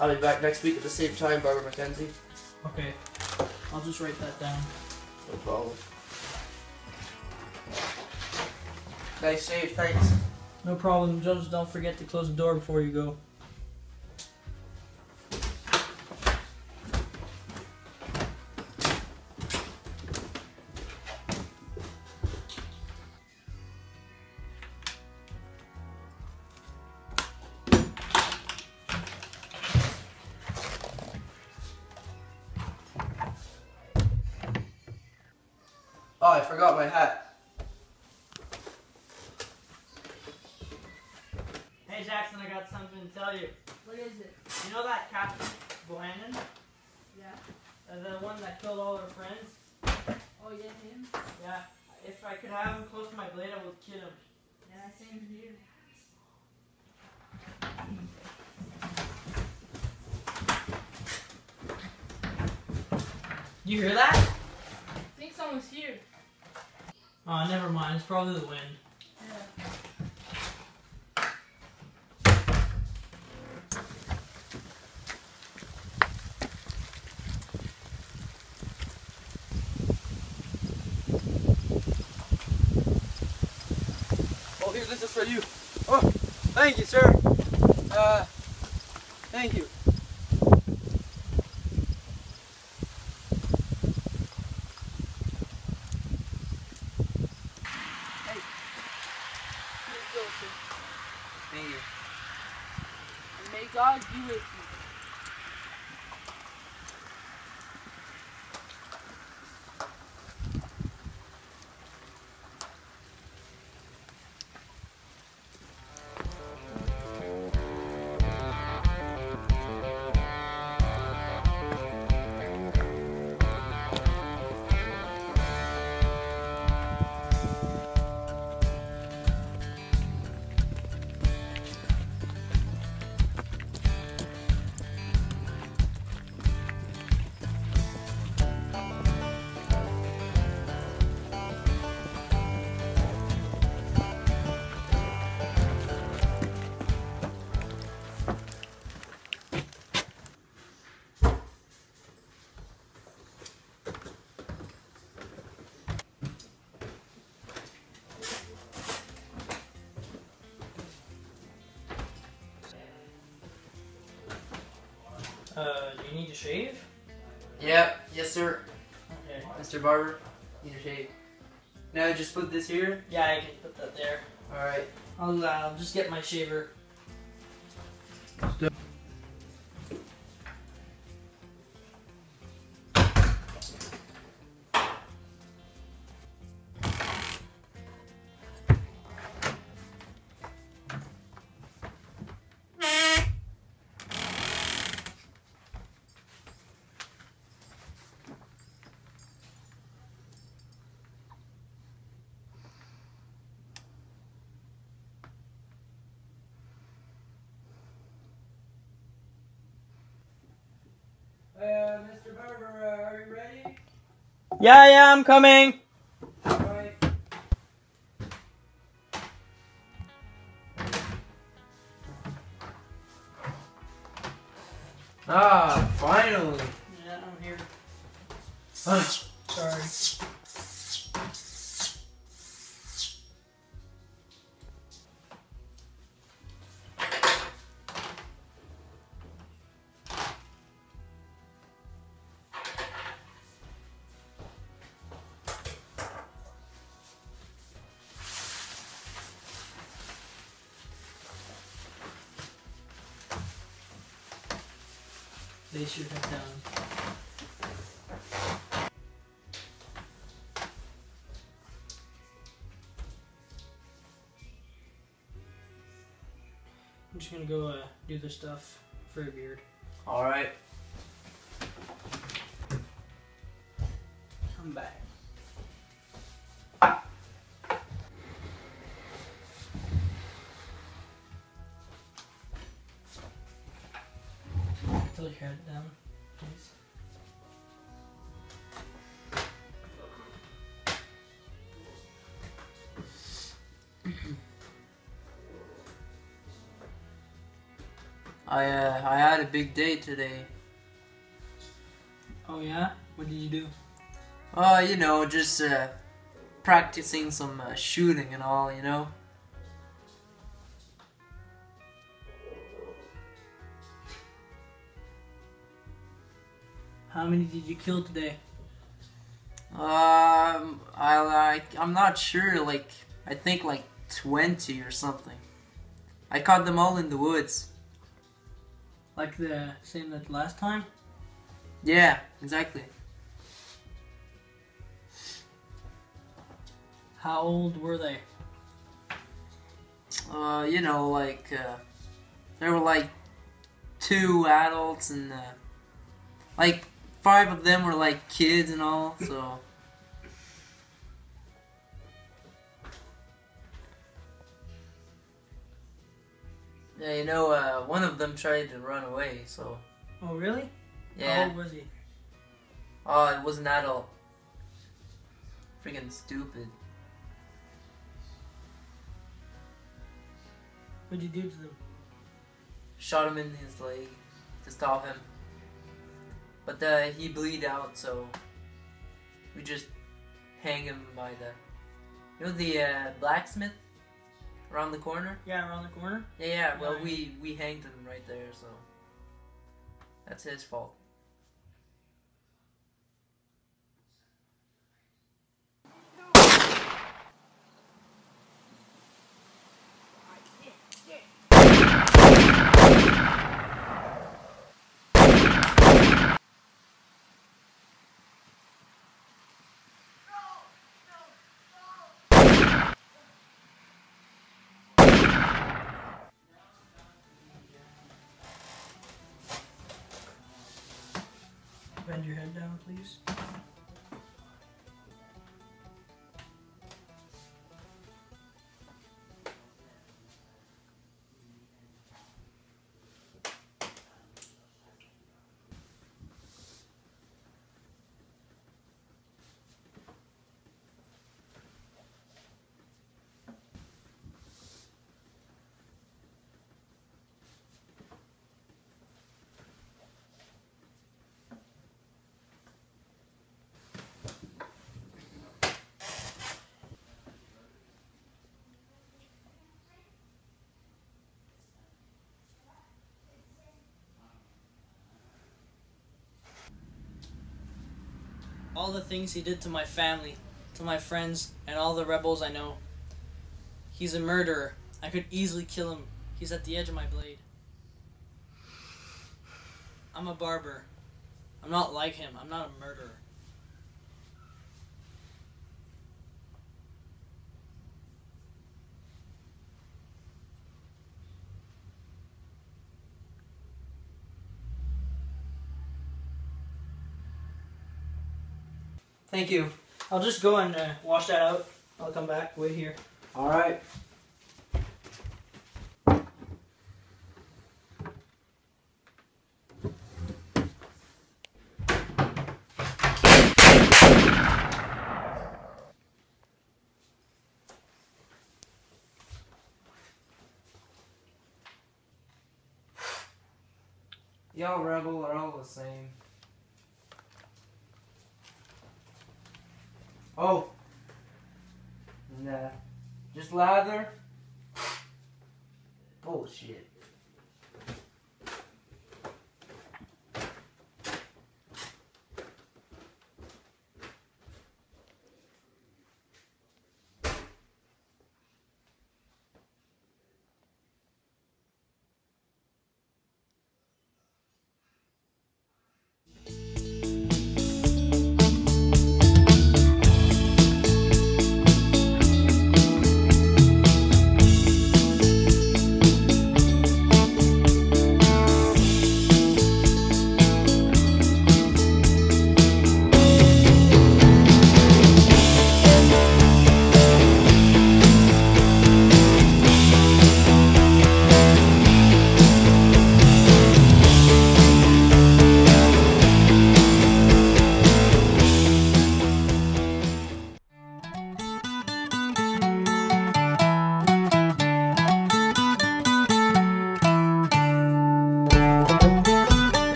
I'll be back next week at the same time, Barbara Mackenzie. Okay. I'll just write that down. No problem. Nice shave, thanks. No problem. Just don't forget to close the door before you go. Oh, I forgot my hat. Hey Jackson, I got something to tell you. What is it? You know that Captain Bohannon? Yeah. The one that killed all our friends? Oh, yeah, him? Yeah. If I could have him close to my blade, I would kill him. Yeah, same here. You hear that? I think someone's here. Oh, never mind. It's probably the wind. Yeah. Oh, here, this is for you. Oh, thank you, sir. Thank you. Hey. Here you go, sir. Thank you. And may God be with you. Do you need to shave? Yep, yes, sir. Okay. Mr. Barber, need a shave. Now just put this here. Yeah, I can put that there. Alright. I'll just get my shaver. Mr. Barber, are you ready? Yeah, I'm coming. Alright. Ah, finally. Yeah, I'm here. Sorry. Place your head down. I'm just gonna go do the stuff for your beard. Alright. Come back. Tilt your head down, please. I had a big day today. Oh yeah? What did you do? You know, just practicing some shooting and all, you know. How many did you kill today? I'm not sure. Like, I think like 20 or something. I caught them all in the woods. Like the same as last time? Yeah, exactly. How old were they? You know, like there were like 2 adults and like 5 of them were like kids and all. So. Yeah, you know, one of them tried to run away, so... Oh, really? Yeah. How old was he? Oh, it was an adult. Freaking stupid. What'd you do to them? Shot him in his leg to stop him. But he bleed out, so... we just hang him by the... You know the blacksmith? Around the corner? Yeah, around the corner? Yeah, well, Nice. we hanged him right there, so... That's his fault. Bend your head down, please. All the things he did to my family, to my friends, and all the rebels I know. He's a murderer. I could easily kill him. He's at the edge of my blade. I'm a barber. I'm not like him. I'm not a murderer. Thank you. I'll just go and wash that out. I'll come back. Wait here. Alright. Y'all rebel are all the same. Oh. And just lather. Bullshit.